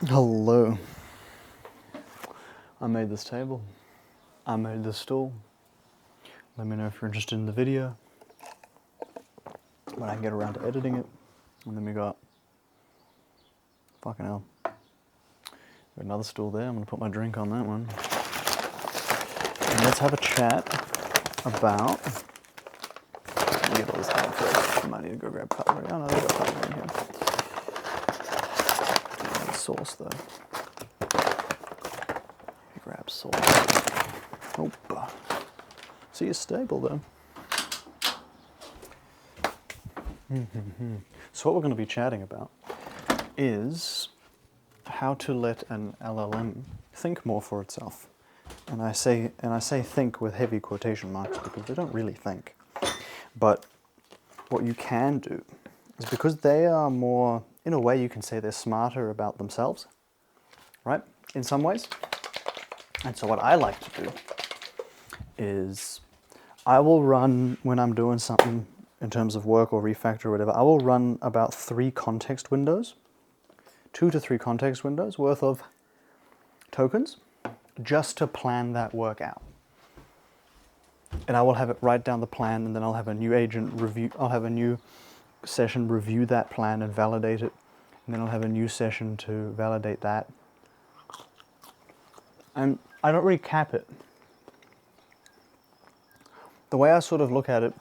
Hello. I made this table. I made this stool. Let me know if you're interested in the video, when I can get around to editing it. And then we got, fucking hell, got another stool there. I'm gonna put my drink on that one. And let's have a chat about, let me get all this out first. I might need to go grab cutlery. Oh no, they've got cutlery in here. Sauce though. Grab sauce. Oh, see, it's stable though. So what we're going to be chatting about is how to let an LLM think more for itself. And I say think with heavy quotation marks because they don't really think. But what you can do is, because they are more, in a way you can say they're smarter about themselves, right? In some ways. And so what I like to do is I will run, when I'm doing something in terms of work or refactor or whatever, I will run about 3 context windows, 2 to 3 context windows worth of tokens, just to plan that work out. And I will have it write down the plan, and then I'll have a new agent review, I'll have a new session review that plan and validate it, and then I'll have a new session to validate that. And I don't really cap it. The way I sort of look at it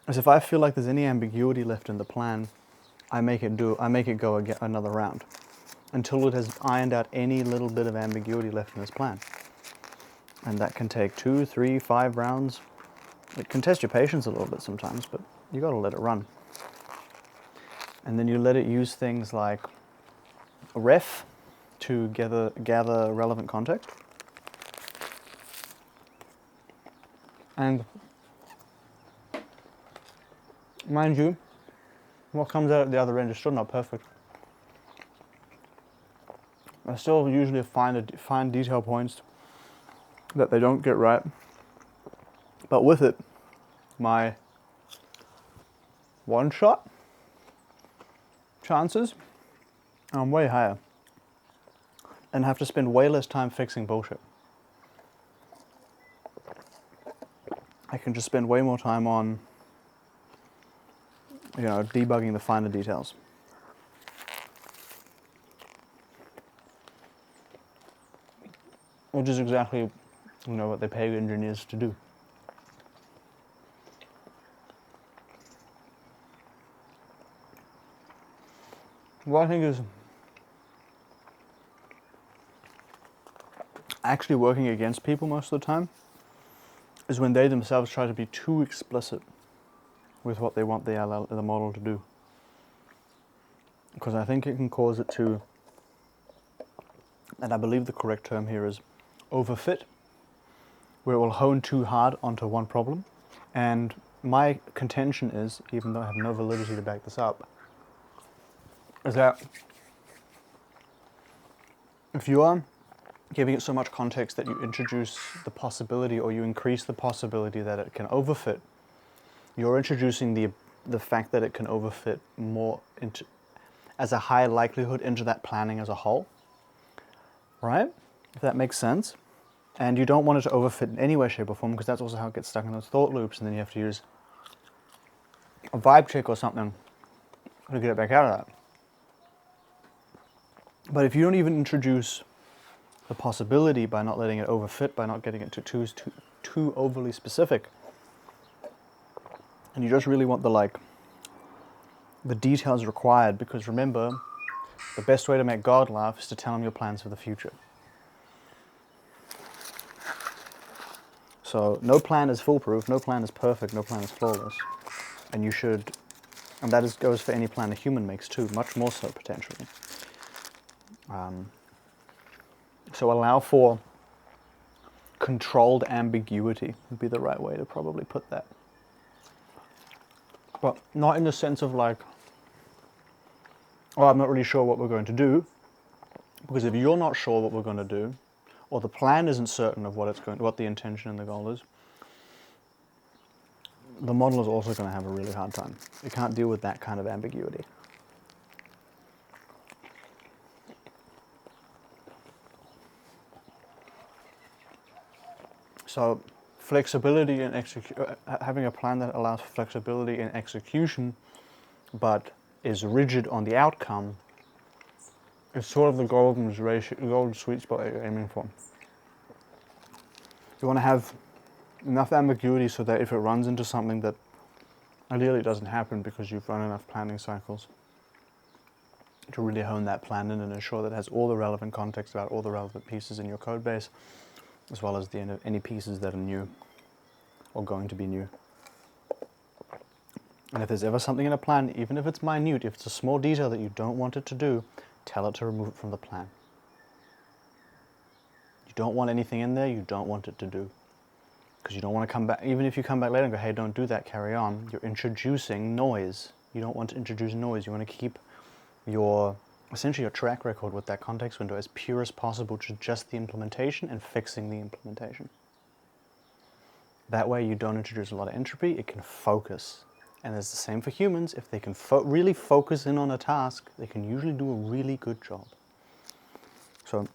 is, if I feel like there's any ambiguity left in the plan, I make it go another round until it has ironed out any little bit of ambiguity left in this plan. And that can take 2, 3, 5 rounds. It can test your patience a little bit sometimes, but you got to let it run. And then you let it use things like a ref to gather relevant context. And mind you, what comes out at the other end is still not perfect. I still usually find detail points that they don't get right. But with it, my one-shot chances are way higher, and have to spend way less time fixing bullshit. I can just spend way more time on, debugging the finer details. Which is exactly, what they pay engineers to do. What I think is actually working against people most of the time is when they themselves try to be too explicit with what they want the model to do. Because I think it can cause it to, and I believe the correct term here is overfit, where it will hone too hard onto one problem. And my contention is, even though I have no validity to back this up, is that if you are giving it so much context that you introduce the possibility, or you increase the possibility that it can overfit, you're introducing the fact that it can overfit more into, as a high likelihood, into that planning as a whole, right? If that makes sense. And you don't want it to overfit in any way, shape, or form, because that's also how it gets stuck in those thought loops, and then you have to use a vibe check or something to get it back out of that. But if you don't even introduce the possibility by not letting it overfit, by not getting it too overly specific, and you just really want the details required, because remember, the best way to make God laugh is to tell him your plans for the future. So no plan is foolproof, no plan is perfect, no plan is flawless. And that goes for any plan a human makes too, much more so potentially. So allow for controlled ambiguity would be the right way to probably put that. But not in the sense of I'm not really sure what we're going to do. Because if you're not sure what we're going to do, or the plan isn't certain of what the intention and the goal is, the model is also going to have a really hard time. It can't deal with that kind of ambiguity. So flexibility in having a plan that allows flexibility in execution, but is rigid on the outcome, is sort of the golden sweet spot that you're aiming for. You want to have enough ambiguity so that if it runs into something that ideally doesn't happen because you've run enough planning cycles to really hone that plan in and ensure that it has all the relevant context about all the relevant pieces in your code base, as well as any pieces that are new or going to be new. And if there's ever something in a plan, even if it's minute, if it's a small detail that you don't want it to do, tell it to remove it from the plan. You don't want anything in there you don't want it to do. Because you don't want to come back, even if you come back later and go, hey, don't do that, carry on, you're introducing noise. You don't want to introduce noise. You want to keep essentially your track record with that context window as pure as possible to just the implementation and fixing the implementation. That way you don't introduce a lot of entropy, it can focus. And it's the same for humans. If they can really focus in on a task, they can usually do a really good job. So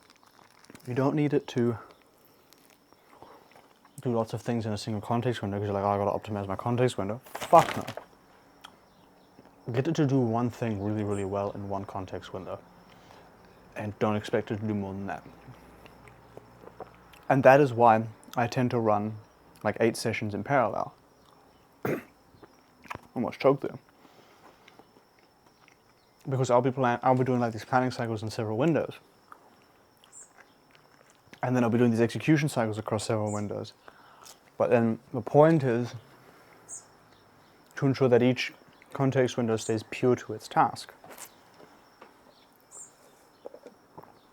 you don't need it to do lots of things in a single context window because you're like, oh, I've got to optimize my context window. Fuck no. Get it to do one thing really, really well in one context window. And don't expect it to do more than that. And that is why I tend to run like 8 sessions in parallel. Almost choked there. Because I'll be doing like these planning cycles in several windows. And then I'll be doing these execution cycles across several windows. But then the point is to ensure that each context window stays pure to its task.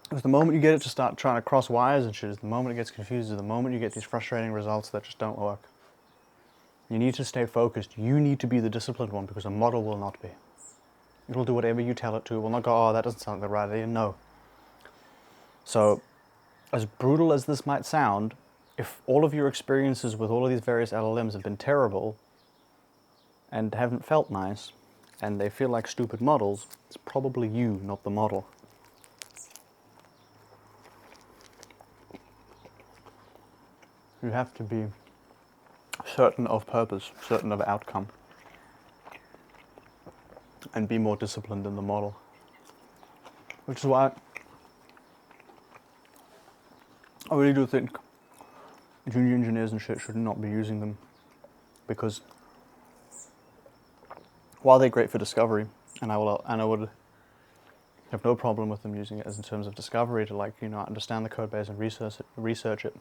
Because the moment you get it to start trying to cross wires and shit, is the moment it gets confused, is the moment you get these frustrating results that just don't work. You need to stay focused. You need to be the disciplined one because a model will not be. It will do whatever you tell it to. It will not go, oh, that doesn't sound like the right idea. No. So, as brutal as this might sound, if all of your experiences with all of these various LLMs have been terrible and haven't felt nice, and they feel like stupid models, it's probably you, not the model. You have to be certain of purpose, certain of outcome, and be more disciplined than the model. Which is why I really do think junior engineers and shit should not be using them, because while they're great for discovery, and I would have no problem with them using it as in terms of discovery to understand the code base and research it.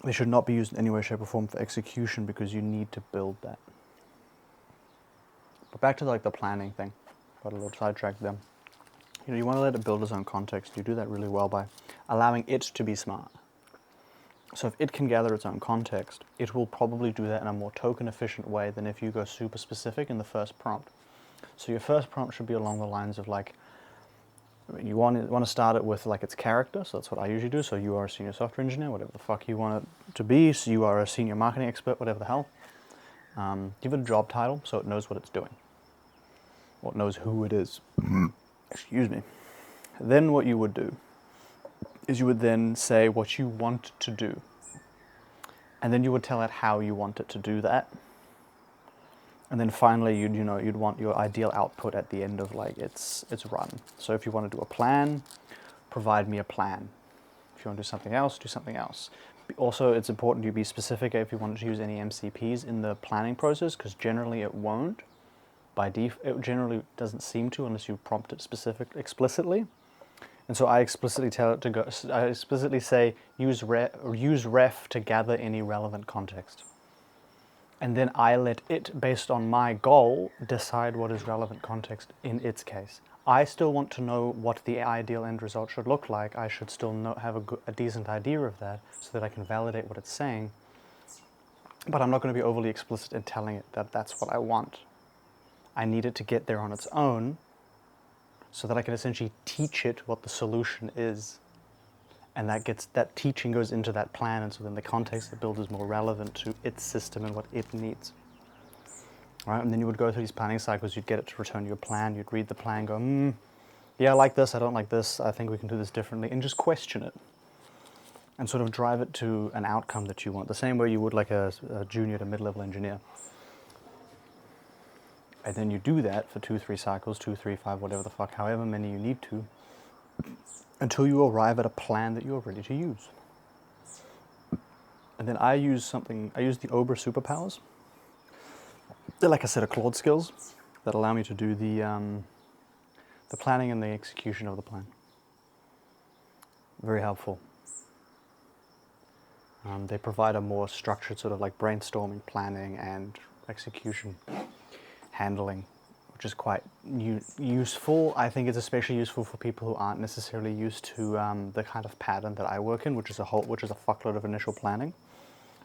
They should not be used in any way, shape, or form for execution because you need to build that. But back to the planning thing. Got a little sidetracked there. You want to let it build its own context. You do that really well by allowing it to be smart. So if it can gather its own context, it will probably do that in a more token efficient way than if you go super specific in the first prompt. So your first prompt should be along the lines of you want to start it with its character, so that's what I usually do. So you are a senior software engineer, whatever the fuck you want it to be. So you are a senior marketing expert, whatever the hell. Give it a job title so it knows what it's doing. Or it knows who it is. Excuse me. Then what you would do is you would then say what you want to do. And then you would tell it how you want it to do that. And then finally, you'd want your ideal output at the end of its run. So if you want to do a plan, provide me a plan. If you want to do something else, do something else. Also, it's important you be specific if you want to use any MCPs in the planning process, because generally it won't. By default, it generally doesn't seem to unless you prompt it explicitly. And so I explicitly tell it to go. I explicitly say use ref to gather any relevant context. And then I let it, based on my goal, decide what is relevant context in its case. I still want to know what the ideal end result should look like. I should still have a decent idea of that so that I can validate what it's saying. But I'm not going to be overly explicit in telling it that that's what I want. I need it to get there on its own so that I can essentially teach it what the solution is. And that teaching goes into that plan, and so then the context it builds is more relevant to its system and what it needs. Right? And then you would go through these planning cycles, you'd get it to return you a plan, you'd read the plan, go, yeah, I like this, I don't like this, I think we can do this differently, and just question it. and sort of drive it to an outcome that you want, the same way you would like a junior to mid-level engineer. And then you do that for 2, 3 cycles, 2, 3, 5, whatever the fuck, however many you need to, until you arrive at a plan that you're ready to use. And then I use the Ober superpowers. They're like a set of Claude skills that allow me to do the planning and the execution of the plan. Very helpful. They provide a more structured sort of like brainstorming, planning, and execution handling, which is quite useful. I think it's especially useful for people who aren't necessarily used to the kind of pattern that I work in, which is a fuckload of initial planning.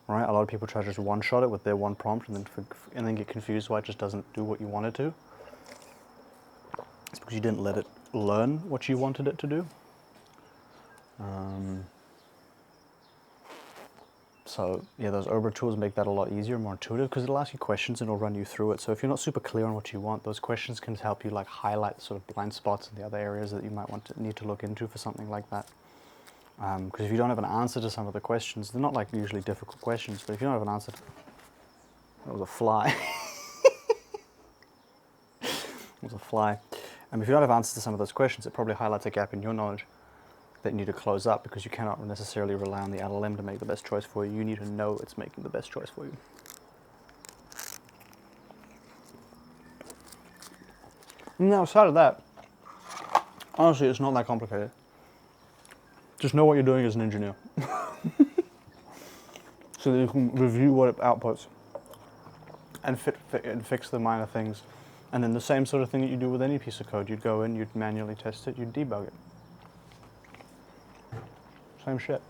Right? A lot of people try to just one-shot it with their one prompt and then get confused why it just doesn't do what you want it to. It's because you didn't let it learn what you wanted it to do. So yeah, those Ober tools make that a lot easier, more intuitive, because it'll ask you questions and it'll run you through it. So if you're not super clear on what you want, those questions can help you like highlight sort of blind spots in the other areas that you might need to look into for something like that. Because if you don't have an answer to some of the questions, they're not like usually difficult questions, but if you don't have an answer to... That was a fly. It was a fly. And if you don't have answers to some of those questions, it probably highlights a gap in your knowledge that you need to close up, because you cannot necessarily rely on the LLM to make the best choice for you. You need to know it's making the best choice for you. Now, aside of that, honestly, it's not that complicated. Just know what you're doing as an engineer. So that you can review what it outputs and fix the minor things. And then the same sort of thing that you do with any piece of code. You'd go in, you'd manually test it, you'd debug it. Same shit.